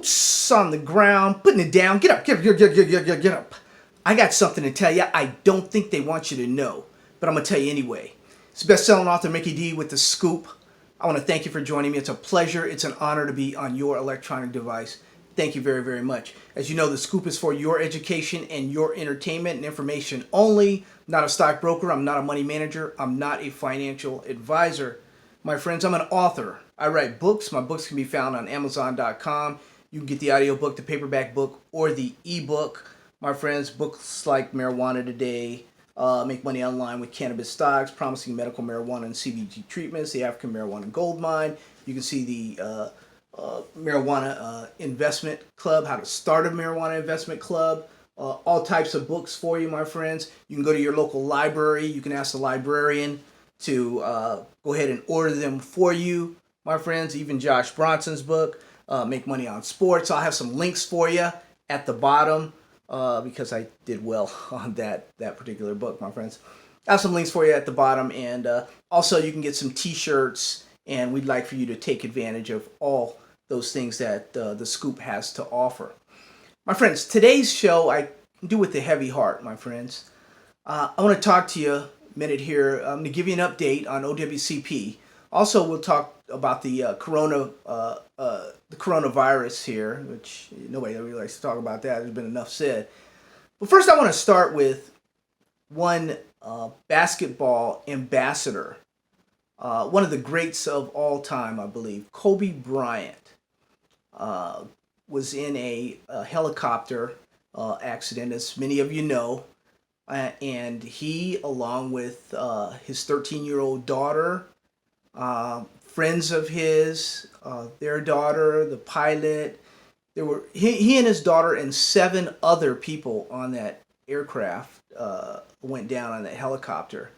boots on the ground, putting it down. Get up, get up. I got something to tell you I don't think they want you to know, but I'm going to tell you anyway. It's best-selling author Mickey D with The Scoop. I want to thank you for joining me. It's a pleasure. It's an honor to be on your electronic device. Thank you very, very much. As you know, The Scoop is for your education and your entertainment and information only. I'm not a stockbroker. I'm not a money manager. I'm not a financial advisor. My friends, I'm an author. I write books. My books can be found on Amazon.com. You can get the audiobook, the paperback book, or the ebook. My friends, books like Marijuana Today, Make Money Online with Cannabis Stocks, Promising Medical Marijuana and CBD Treatments, the African Marijuana Gold Mine. You can see the Marijuana Investment Club, How to Start a Marijuana Investment Club. All types of books for you, my friends. You can go to your local library. You can ask the librarian to go ahead and order them for you, my friends. Even Josh Bronson's book, Make Money on Sports. I'll have some links for you at the bottom because I did well on that particular book, my friends. I have some links for you at the bottom, and also you can get some t-shirts, and we'd like for you to take advantage of all those things that The Scoop has to offer. My friends, today's show I do with a heavy heart, my friends. I want to talk to you a minute here. I'm going to give you an update on OWCP. Also, we'll talk about the coronavirus here, which nobody really likes to talk about that. There's been enough said. But first, I want to start with one basketball ambassador, one of the greats of all time, I believe, Kobe Bryant. Was in a helicopter accident, as many of you know, and he, along with his 13-year-old daughter, friends of his, their daughter, the pilot, there were he and his daughter and 7 other people on that aircraft went down on that helicopter.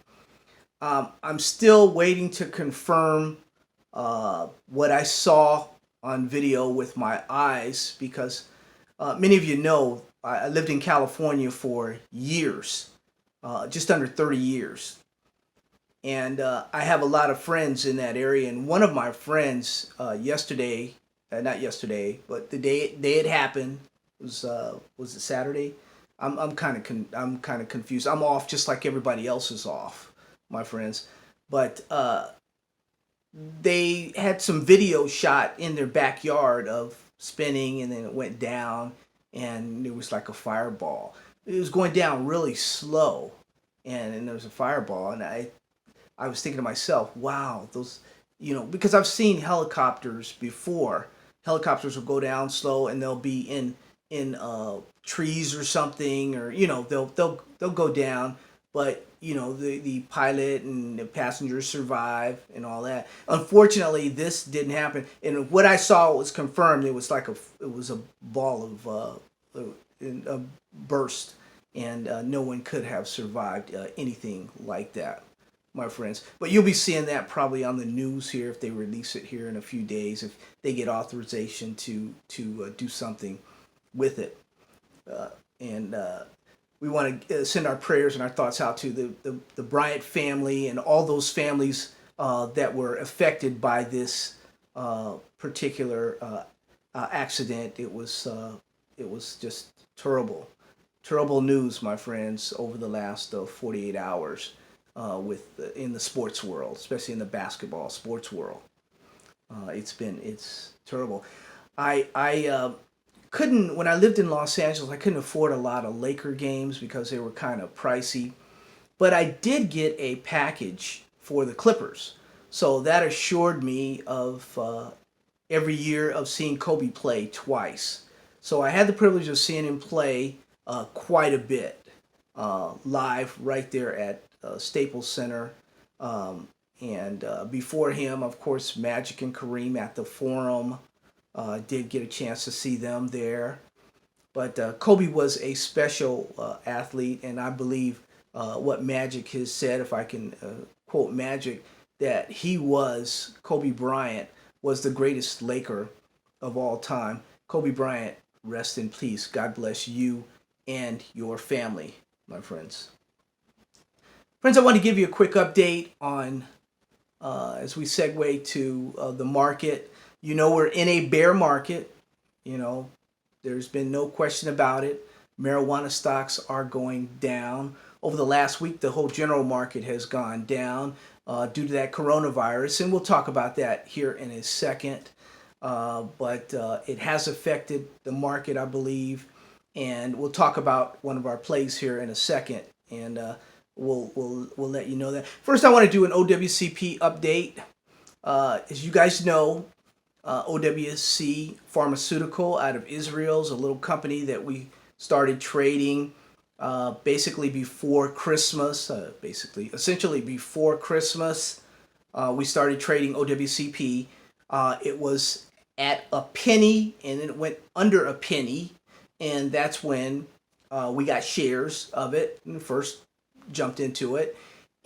I'm still waiting to confirm what I saw on video with my eyes, because many of you know I lived in California for years, just under 30 years. And I have a lot of friends in that area. And one of my friends yesterday, not yesterday, but the day it happened, was it Saturday? I'm kind of confused. I'm off just like everybody else is off, my friends. But they had some video shot in their backyard of spinning, and then it went down, and there was like a fireball. It was going down really slow, and there was a fireball, and I was thinking to myself, wow, those, because I've seen helicopters before. Helicopters will go down slow, and they'll be in trees or something, or they'll go down, but the pilot and the passengers survive and all that. Unfortunately, this didn't happen, and what I saw was confirmed. It was like it was a ball of a burst, and no one could have survived anything like that, my friends. But you'll be seeing that probably on the news here if they release it here in a few days, if they get authorization to do something with it, and we want to send our prayers and our thoughts out to the Bryant family and all those families that were affected by this particular accident. It was just terrible news, my friends, over the last 48 hours in the sports world, especially in the basketball sports world. It's terrible. I couldn't, when I lived in Los Angeles, I couldn't afford a lot of Laker games because they were kind of pricey. But I did get a package for the Clippers. So that assured me of every year of seeing Kobe play twice. So I had the privilege of seeing him play quite a bit live right there at Staples Center. And before him, of course, Magic and Kareem at the Forum. Did get a chance to see them there. But Kobe was a special athlete, and I believe what Magic has said, if I can quote Magic, that Kobe Bryant was the greatest Laker of all time. Kobe Bryant, rest in peace. God bless you and your family, my friends. Friends, I want to give you a quick update on, as we segue to the market. We're in a bear market. You know, there's been no question about it. Marijuana stocks are going down. Over the last week, the whole general market has gone down due to that coronavirus, and we'll talk about that here in a second. But it has affected the market, I believe, and we'll talk about one of our plays here in a second, and we'll let you know that. First, I want to do an OWCP update. As you guys know, OWC Pharmaceutical out of Israel is a little company that we started trading basically before Christmas. Essentially before Christmas, we started trading OWCP. It was at a penny, and then it went under a penny, and that's when we got shares of it and first jumped into it.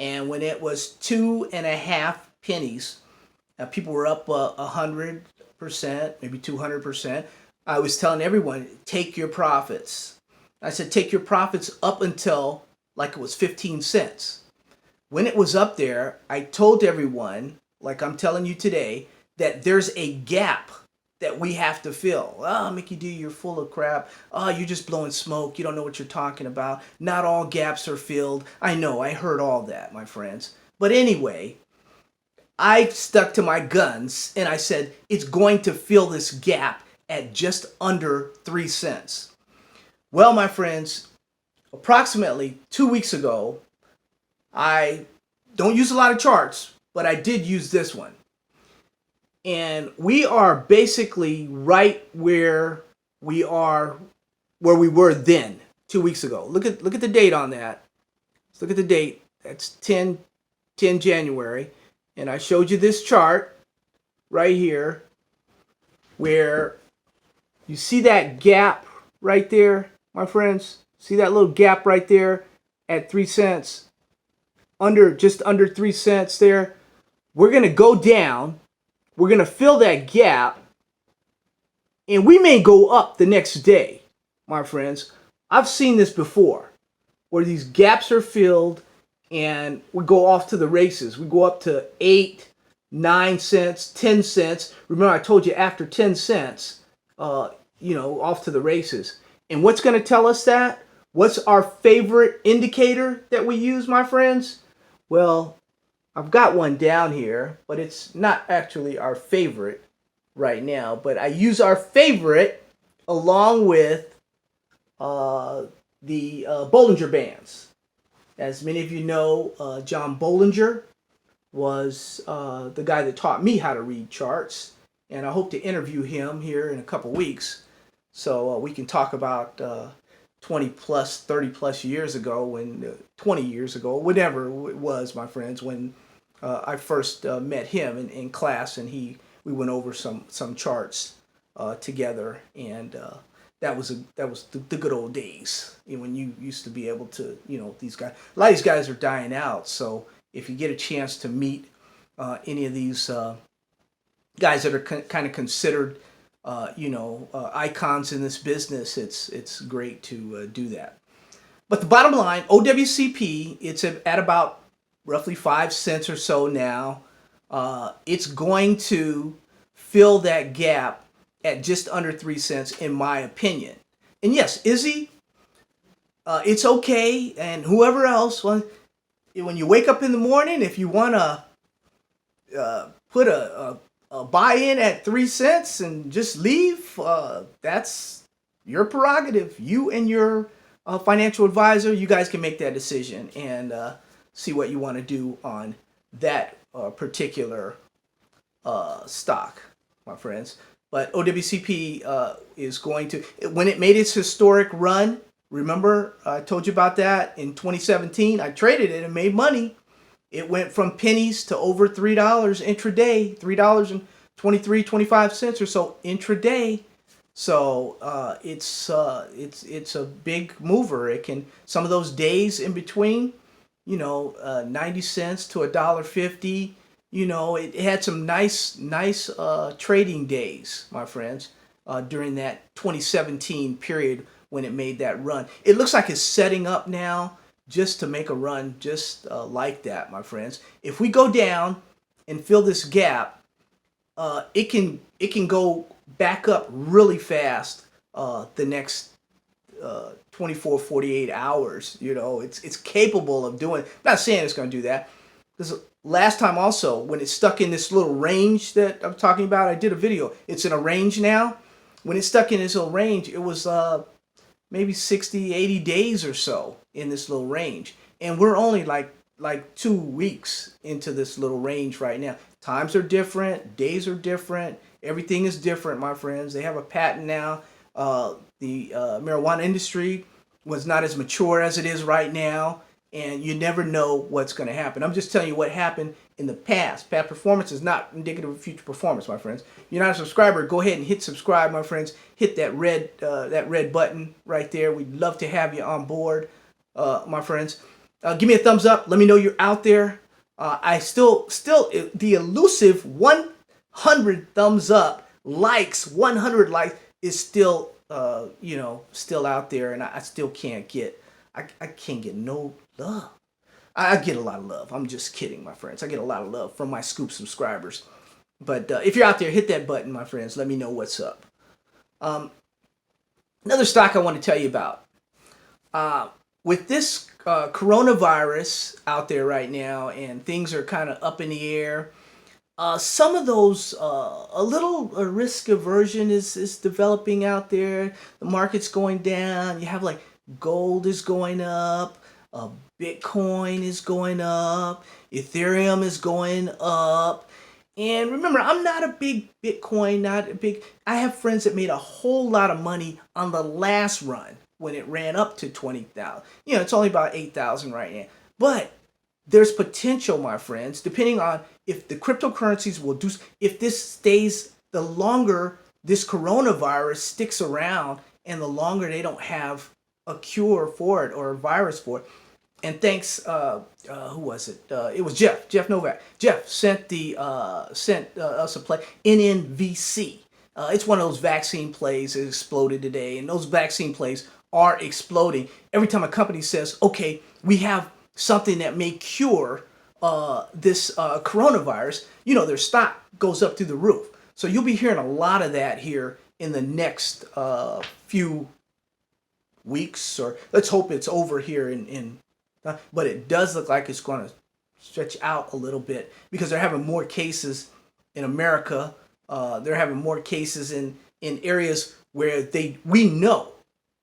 And when it was 2.5 pennies, people were up 100%, maybe 200%. I was telling everyone, take your profits. I said, take your profits up until like it was 15 cents. When it was up there, I told everyone, like I'm telling you today, that there's a gap that we have to fill. Oh, Mickey D, you're full of crap. Oh, you're just blowing smoke. You don't know what you're talking about. Not all gaps are filled. I know, I heard all that, my friends. But anyway, I stuck to my guns and I said, it's going to fill this gap at just under 3 cents. Well, my friends, approximately 2 weeks ago, I don't use a lot of charts, but I did use this one. And we are basically right where we were then, 2 weeks ago. Look at the date on that. Let's look at the date. That's 10 January. And I showed you this chart right here where you see that gap right there, my friends. See that little gap right there at 3 cents, just under 3 cents there. We're going to go down. We're going to fill that gap, and we may go up the next day, my friends. I've seen this before, where these gaps are filled, and we go off to the races. We go up to 8, 9 cents, 10 cents. Remember, I told you after 10 cents, off to the races. And what's going to tell us that? What's our favorite indicator that we use, my friends? Well, I've got one down here, but it's not actually our favorite right now. But I use our favorite along with the Bollinger Bands. As many of you know, John Bollinger was the guy that taught me how to read charts. And I hope to interview him here in a couple weeks so we can talk about 20 plus, 30 plus years ago, 20 years ago, whatever it was, my friends, when I first met him in class, and we went over some charts together, and that was the good old days, when you used to be able to, these guys. A lot of these guys are dying out, so if you get a chance to meet any of these guys that are kind of considered, icons in this business, it's great to do that. But the bottom line, OWCP, it's at about roughly 5 cents or so now. It's going to fill that gap at just under 3 cents, in my opinion. And yes, Izzy, it's okay. And whoever else, when you wake up in the morning, if you want to put a buy-in at 3 cents and just leave, that's your prerogative. You and your financial advisor, you guys can make that decision and see what you want to do on that particular stock, my friends. But OWCP is going to, when it made its historic run, remember I told you about that in 2017, I traded it and made money. It went from pennies to over $3 intraday, $3.23-25 or so intraday. So it's a big mover. It can, some of those days in between, 90 cents to $1.50. It had some nice trading days, my friends, during that 2017 period when it made that run. It looks like it's setting up now just to make a run just like that, my friends. If we go down and fill this gap, it can go back up really fast the next 24, 48 hours. It's capable of doing. I'm not saying it's going to do that. Because last time also, when it's stuck in this little range that I'm talking about, I did a video. It's in a range now. When it's stuck in this little range, it was maybe 60, 80 days or so in this little range. And we're only like 2 weeks into this little range right now. Times are different, days are different, everything is different, my friends. They have a patent now. The marijuana industry was not as mature as it is right now, and you never know what's going to happen. I'm just telling you what happened in the past. Past performance is not indicative of future performance, my friends. If you're not a subscriber, go ahead and hit subscribe, my friends. Hit that red button right there. We'd love to have you on board, my friends. Give me a thumbs up. Let me know you're out there. I still the elusive 100 thumbs up, likes, 100 likes is still still out there, and I still can't get I can't get no love. I get a lot of love. I'm just kidding, my friends. I get a lot of love from my Scoop subscribers. But if you're out there, hit that button, my friends. Let me know what's up. Another stock I want to tell you about. With this coronavirus out there right now, and things are kind of up in the air, some of those, a little risk aversion is developing out there. The market's going down. You have like gold is going up. Bitcoin is going up. Ethereum is going up. And remember, I'm not a big Bitcoin, I have friends that made a whole lot of money on the last run when it ran up to 20,000. It's only about 8,000 right now. But there's potential, my friends, depending on if the cryptocurrencies will do, if this stays, the longer this coronavirus sticks around and the longer they don't have a cure for it or a virus for it. And thanks, who was it? It was Jeff Novak. Jeff sent us a play, NNVC. It's one of those vaccine plays that exploded today, and those vaccine plays are exploding every time a company says, okay, we have something that may cure this coronavirus. Their stock goes up through the roof. So you'll be hearing a lot of that here in the next few weeks, or let's hope it's over here but it does look like it's going to stretch out a little bit because they're having more cases in America. They're having more cases in areas where we know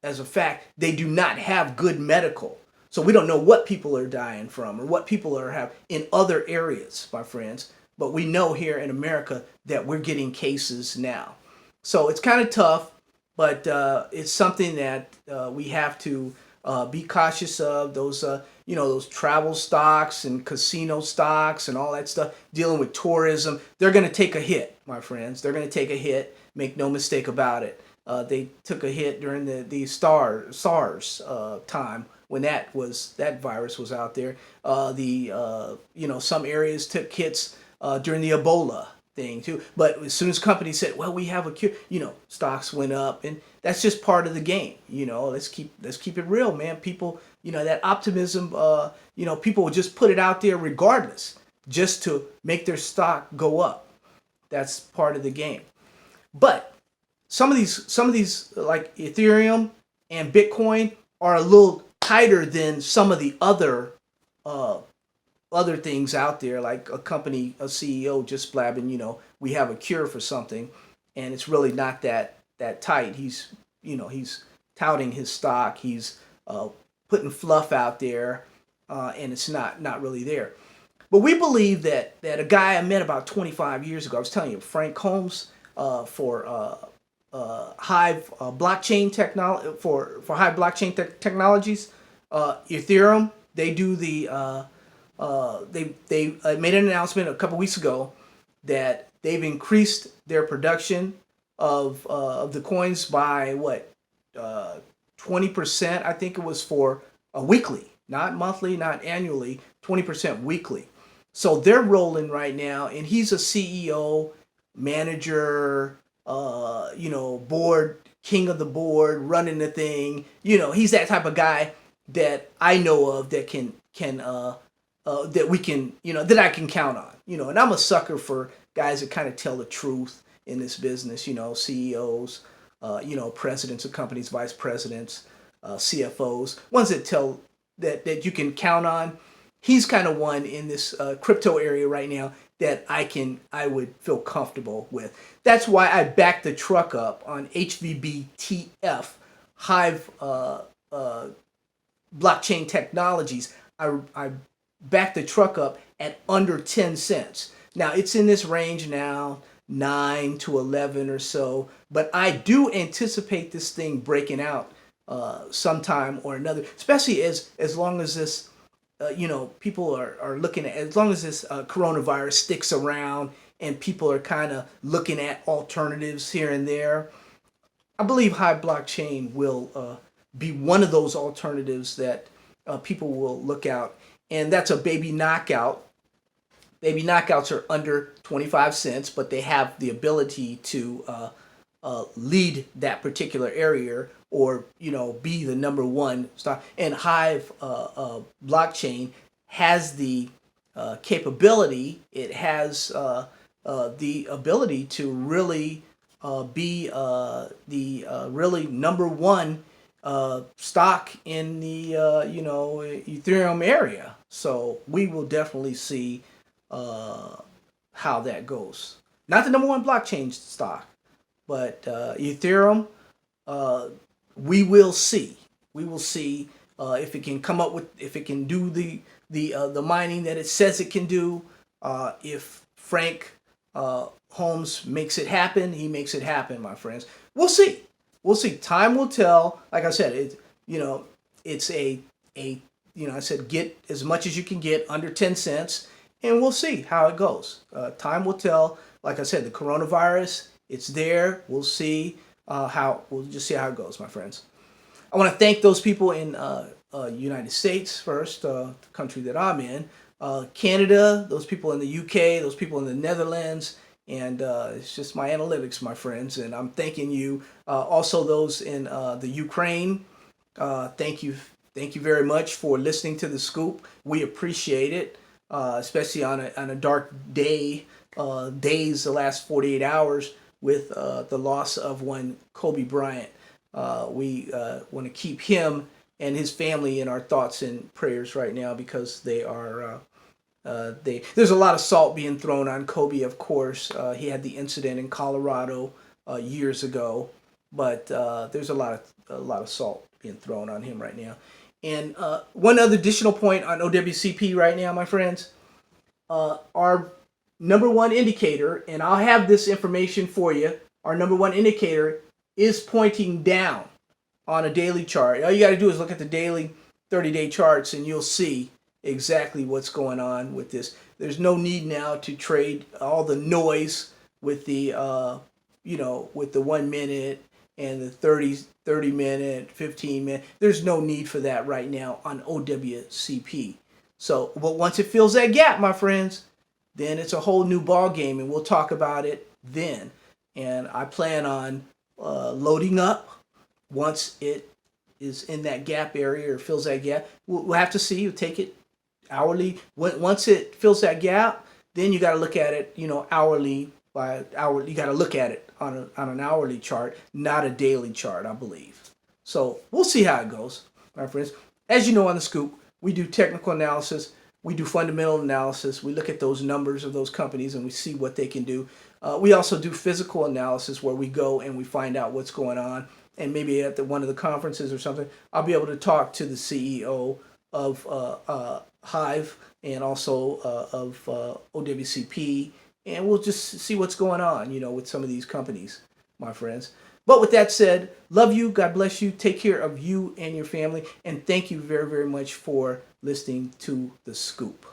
as a fact they do not have good medical. So we don't know what people are dying from or what people have in other areas, my friends. But we know here in America that we're getting cases now. So it's kind of tough, but it's something that we have to be cautious of. Those travel stocks and casino stocks and all that stuff, dealing with tourism, they're going to take a hit, my friends. They're going to take a hit. Make no mistake about it. They took a hit during the SARS time when that virus was out there. Some areas took hits during the Ebola thing too. But as soon as companies said, well, we have a cure, stocks went up, and that's just part of the game. Let's keep it real, man. People, that optimism, people will just put it out there regardless, just to make their stock go up. That's part of the game. But some of these like Ethereum and Bitcoin are a little tighter than some of the other things out there, like a CEO just blabbing, we have a cure for something, and it's really not that tight. He's touting his stock. He's putting fluff out there, and it's not really there. But we believe that a guy I met about 25 years ago, I was telling you, Frank Holmes, for HIVE blockchain technology, for HIVE blockchain technologies, Ethereum, they do the they made an announcement a couple weeks ago that they've increased their production of the coins by 20%. I think it was for a weekly, not monthly, not annually, 20% weekly. So they're rolling right now, and he's a CEO, manager, board, king of the board, running the thing. He's that type of guy that I know of that can that we can, that I can count on. And I'm a sucker for guys that kind of tell the truth in this business, CEOs, presidents of companies, vice presidents, CFOs, ones that tell that you can count on. He's kind of one in this crypto area right now that I would feel comfortable with. That's why I backed the truck up on HVBTF, HIVE blockchain technologies. I backed the truck up at under 10 cents. Now it's in this range now, 9 to 11 or so, but I do anticipate this thing breaking out sometime or another, especially as long as this people are looking at, as long as this coronavirus sticks around and people are kind of looking at alternatives here and there. I believe Hive blockchain will be one of those alternatives that people will look out, and that's a baby knockout. Baby knockouts are under 25 cents, but they have the ability to lead that particular area, or be the number one stock. And Hive blockchain has the capability. It has the ability to really be the really number one stock in the Ethereum area. So we will definitely see how that goes. Not the number one blockchain stock, but Ethereum. We will see. We will see if it can come up with, if it can do the mining that it says it can do. If Frank Holmes makes it happen, he makes it happen, my friends. We'll see. We'll see. Time will tell. Like I said, it's I said get as much as you can get under 10 cents, and we'll see how it goes. Time will tell. Like I said, the coronavirus, it's there. We'll see we'll just see how it goes, my friends. I want to thank those people in United States first, the country that I'm in, Canada, those people in the UK, those people in the Netherlands, and it's just my analytics, my friends, and I'm thanking you. Also those in the Ukraine, thank you very much for listening to The Scoop. We appreciate it, especially on a dark day, the last 48 hours with the loss of one Kobe Bryant. We want to keep him and his family in our thoughts and prayers right now, because they are there's a lot of salt being thrown on Kobe. Of course, he had the incident in Colorado years ago, but there's a lot of salt being thrown on him right now. And one other additional point on OWCP right now, my friends, our number one indicator, and I'll have this information for you, our number one indicator is pointing down on a daily chart. All you got to do is look at the daily 30-day charts, and you'll see exactly what's going on with this. There's no need now to trade all the noise with the with the 1 minute and the 30 minute, 15 minute. There's no need for that right now on OWCP. So, but once it fills that gap, my friends, then it's a whole new ball game, and we'll talk about it then. And I plan on loading up once it is in that gap area or fills that gap. We'll have to see. You'll take it hourly. Once it fills that gap, then you got to look at it, hourly by hour. You got to look at it on an hourly chart, not a daily chart, I believe. So we'll see how it goes, my friends. As you know, on The Scoop, we do technical analysis. We do fundamental analysis. We look at those numbers of those companies and we see what they can do. We also do physical analysis, where we go and we find out what's going on. And maybe at one of the conferences or something, I'll be able to talk to the CEO of HIVE and also of OWCP, and we'll just see what's going on, with some of these companies, my friends. But with that said, love you. God bless you. Take care of you and your family. And thank you very, very much for listening to The Scoop.